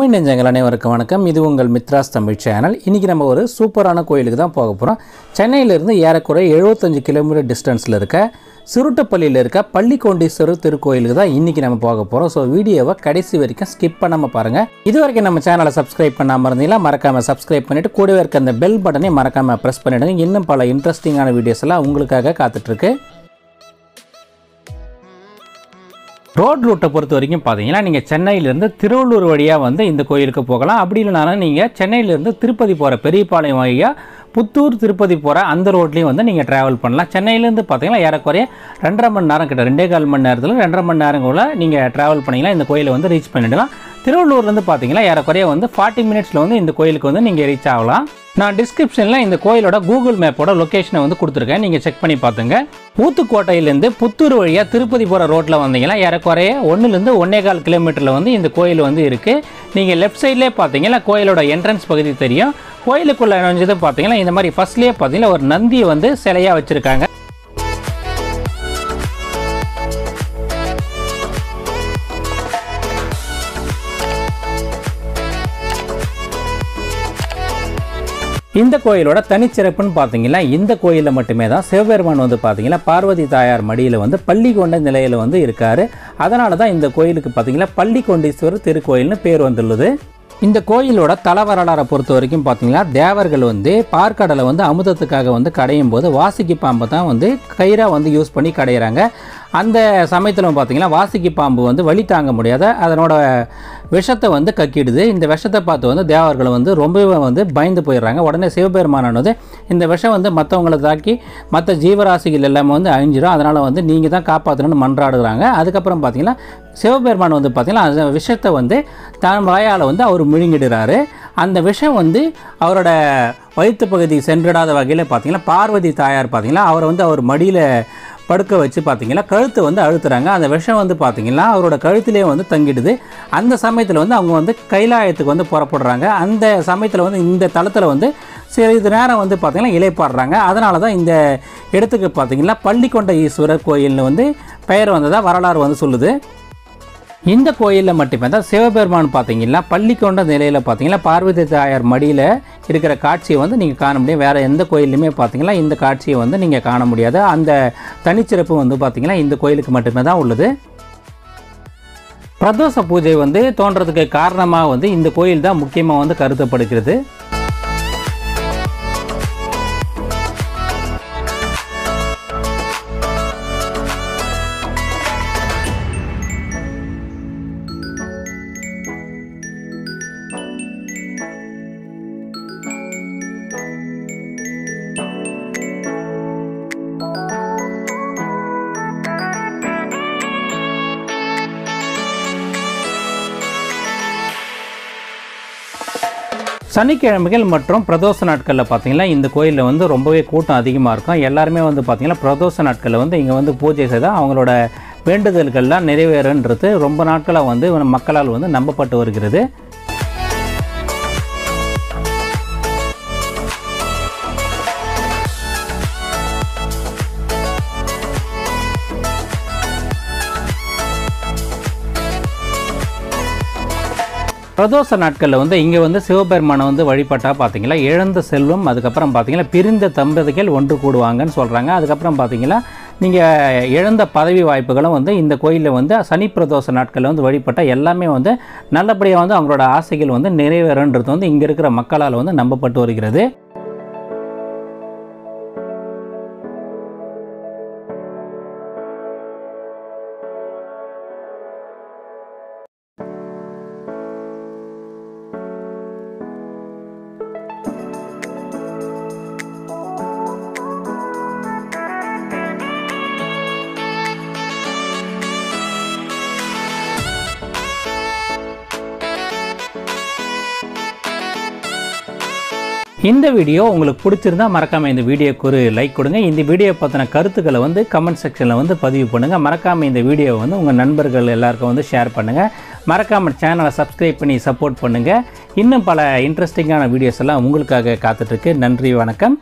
நெஞ்சங்கள் அனைவருக்கும் வணக்கம். இது உங்கள் மித்ராஸ் தமிழ் சேனல். இன்றைக்கி நம்ம ஒரு சூப்பரான கோயிலுக்கு தான் போக போகிறோம். சென்னையிலேருந்து ஏறக்குறைய 75 கிலோமீட்டர் டிஸ்டன்ஸில் இருக்க சிறுட்டப்பள்ளியில் இருக்க பள்ளிக்கொண்டீஸ்வரர் திருக்கோயிலுக்கு தான் இன்றைக்கி நம்ம போக போகிறோம். ஸோ வீடியோவை கடைசி வரைக்கும் ஸ்கிப் பண்ணாமல் பாருங்கள். இது வரைக்கும் நம்ம சேனலை சப்ஸ்கிரைப் பண்ணாமல் இருந்தீங்கன்னா மறக்காமல் சப்ஸ்கிரைப் பண்ணிவிட்டு கூடவே இருக்க அந்த பெல் பட்டனை மறக்காமல் ப்ரெஸ் பண்ணிவிடுங்க. இன்னும் பல இன்ட்ரெஸ்டிங்கான வீடியோஸ் எல்லாம் உங்களுக்காக காத்துட்ருக்கு. ரோட் ரூட்டை பொறுத்த வரைக்கும் பார்த்தீங்கன்னா நீங்கள் சென்னையிலேருந்து திருவள்ளூர் வழியாக வந்து இந்த கோயிலுக்கு போகலாம். அப்படி இல்லைனாலும் நீங்கள் சென்னையிலேருந்து திருப்பதி போகிற பெரியபாளையம் வழியாக புத்தூர் திருப்பதி போகிற அந்த ரோட்லேயும் வந்து நீங்கள் ட்ராவல் பண்ணலாம். சென்னையிலேருந்து பார்த்தீங்கன்னா ஏறக்குறைய 2.5 மணி நேரம் கிட்ட 2.25 மணி நேரத்தில் 2.5 மணி நேரங்குள்ள நீங்கள் ட்ராவல் பண்ணிங்கன்னா இந்த கோயிலை வந்து ரீச் பண்ணிடலாம். திருவள்ளூர்லேருந்து பார்த்தீங்கன்னா ஏறக்குறைய வந்து 40 மினிட்ஸில் வந்து இந்த கோயிலுக்கு வந்து நீங்கள் ரீச் ஆகலாம். நான் டிஸ்கிரிப்ஷனில் இந்த கோயிலோட கூகுள் மேப்போட லொக்கேஷனை வந்து கொடுத்துருக்கேன், நீங்கள் செக் பண்ணி பார்த்துங்க. ஊத்துக்கோட்டையிலேருந்து புத்தூர் வழியாக திருப்பதி போகிற ரோட்டில் வந்தீங்கன்னா ஏறக்குறைய 1லேருந்து 1.25 கிலோமீட்டரில் வந்து இந்த கோயில் வந்து இருக்குது. நீங்கள் லெஃப்ட் சைட்லேயே பார்த்தீங்கன்னா கோயிலோட என்ட்ரன்ஸ் பகுதி தெரியும். கோயிலுக்குள்ளே நுழைஞ்சது பார்த்தீங்கன்னா இந்த மாதிரி ஃபர்ஸ்ட்லேயே பார்த்தீங்கன்னா ஒரு நந்தியை வந்து சிலையாக வச்சுருக்காங்க. இந்த கோயிலோட தனிச்சிறப்புன்னு பார்த்தீங்கன்னா இந்த கோயிலில் மட்டுமே தான் சிவபெருமான் வந்து பார்த்தீங்கன்னா பார்வதி தாயார் மடியில் வந்து பள்ளி கொண்ட நிலையில் வந்து இருக்கார். அதனால தான் இந்த கோயிலுக்கு பார்த்தீங்கன்னா பள்ளிக்கொண்டீஸ்வரர் திருக்கோயில்னு பேர் வந்துள்ளது. இந்த கோயிலோட தல வரலாறை பொறுத்த வரைக்கும் பார்த்தீங்கன்னா தேவர்கள் வந்து பார்க்கடலை வந்து அமுதத்துக்காக வந்து கடையும் போது வாசுகி பாம்பை தான் வந்து கயிறாக வந்து யூஸ் பண்ணி கடையிறாங்க. அந்த சமயத்தில் பார்த்தீங்கன்னா வாசுகி பாம்பு வந்து வலி தாங்க முடியாத அதனோட விஷத்தை வந்து கக்கிடுது. இந்த விஷத்தை பார்த்து வந்து தேவர்கள் வந்து ரொம்பவே வந்து பயந்து போயிடுறாங்க. உடனே சிவபெருமானானது இந்த விஷம் வந்து மற்றவங்களை தாக்கி மற்ற ஜீவராசிகள் எல்லாமே வந்து அழிஞ்சிடும், அதனால் வந்து நீங்கள் தான் காப்பாற்றணும்னு மன்றாடுறாங்க. அதுக்கப்புறம் பார்த்தீங்கன்னா சிவபெருமான் வந்து பார்த்தீங்கன்னா அந்த விஷத்தை வந்து தன் வாயால் வந்து அவர் முழுங்கிடுறாரு. அந்த விஷம் வந்து அவரோட வயிற்று பகுதி சென்றிடாத வகையில் பார்த்தீங்கன்னா பார்வதி தாயார் பார்த்தீங்கன்னா அவரை வந்து அவர் மடியில் படுக்க வச்சு பார்த்தீங்கன்னா கழுத்தை வந்து அழுத்துறாங்க. அந்த விஷம் வந்து பார்த்தீங்கன்னா அவரோட கழுத்திலே வந்து தங்கிடுது. அந்த சமயத்தில் வந்து அவங்க வந்து கைலாயத்துக்கு வந்து புறப்படுறாங்க. அந்த சமயத்தில் வந்து இந்த தளத்தில் வந்து சிறிது நேரம் வந்து பார்த்திங்கன்னா இலைப்பாடுறாங்க. அதனால தான் இந்த இடத்துக்கு பார்த்திங்கன்னா பள்ளிக்கொண்ட ஈஸ்வரர் கோயில்னு வந்து பெயர் வந்ததாக வரலாறு வந்து சொல்லுது. இந்த கோயிலில் மட்டுமே தான் சிவபெருமான் பார்த்தீங்கன்னா பள்ளிக்கொண்ட நிலையில் பார்த்தீங்கன்னா பார்வதி தாயார் மடியில் இருக்கிற காட்சியை வந்து நீங்கள் காண முடியும். வேறு எந்த கோயிலுமே பார்த்தீங்கன்னா இந்த காட்சியை வந்து நீங்கள் காண முடியாது. அந்த தனிச்சிறப்பு வந்து பார்த்தீங்கன்னா இந்த கோயிலுக்கு மட்டுமே தான் உள்ளது. பிரதோஷ பூஜை வந்து தோன்றதுக்கு காரணமாக வந்து இந்த கோயில் தான் முக்கியமாக வந்து கருதப்படுகிறது. சனிக்கிழமைகள் மற்றும் பிரதோஷ நாட்களில் பார்த்தீங்கன்னா இந்த கோயிலில் வந்து ரொம்பவே கூட்டம் அதிகமாக இருக்கும். எல்லாருமே வந்து பார்த்திங்கன்னா பிரதோஷ நாட்களில் வந்து இங்கே வந்து பூஜை செய்தால் அவங்களோட வேண்டுதல்கள்லாம் நிறைவேறுன்றது ரொம்ப நாட்களாக வந்து மக்களால் வந்து நம்பப்பட்டு வருகிறது. பிரதோஷ நாட்களில் வந்து இங்கே வந்து சிவபெருமானை வந்து வழிபட்டால் பார்த்தீங்கன்னா இழந்த செல்வம், அதுக்கப்புறம் பார்த்தீங்கன்னா பிரிந்த தம்பதிகள் ஒன்று கூடுவாங்கன்னு சொல்கிறாங்க. அதுக்கப்புறம் பார்த்தீங்கன்னா நீங்கள் இழந்த பதவி வாய்ப்புகளும் வந்து இந்த கோயிலில் வந்து சனி பிரதோஷ நாட்களில் வந்து வழிபட்டால் எல்லாமே வந்து நல்லபடியாக வந்து அவங்களோட ஆசைகள் வந்து நிறைவேறுன்றது வந்து இங்கே இருக்கிற மக்களால் வந்து நம்பப்பட்டு வருகிறது. இந்த வீடியோ உங்களுக்கு பிடிச்சிருந்தா மறக்காமல் இந்த வீடியோக்கு ஒரு லைக் கொடுங்க. இந்த வீடியோ பற்றின கருத்துக்களை வந்து கமெண்ட் செக்ஷனில் வந்து பதிவு பண்ணுங்கள். மறக்காமல் இந்த வீடியோவை வந்து உங்கள் நண்பர்கள் எல்லாருக்கும் வந்து ஷேர் பண்ணுங்கள். மறக்காமல் சேனலை சப்ஸ்கிரைப் பண்ணி சப்போர்ட் பண்ணுங்கள். இன்னும் பல இன்ட்ரெஸ்டிங்கான வீடியோஸ் எல்லாம் உங்களுக்காக காத்துட்ருக்கு. நன்றி, வணக்கம்.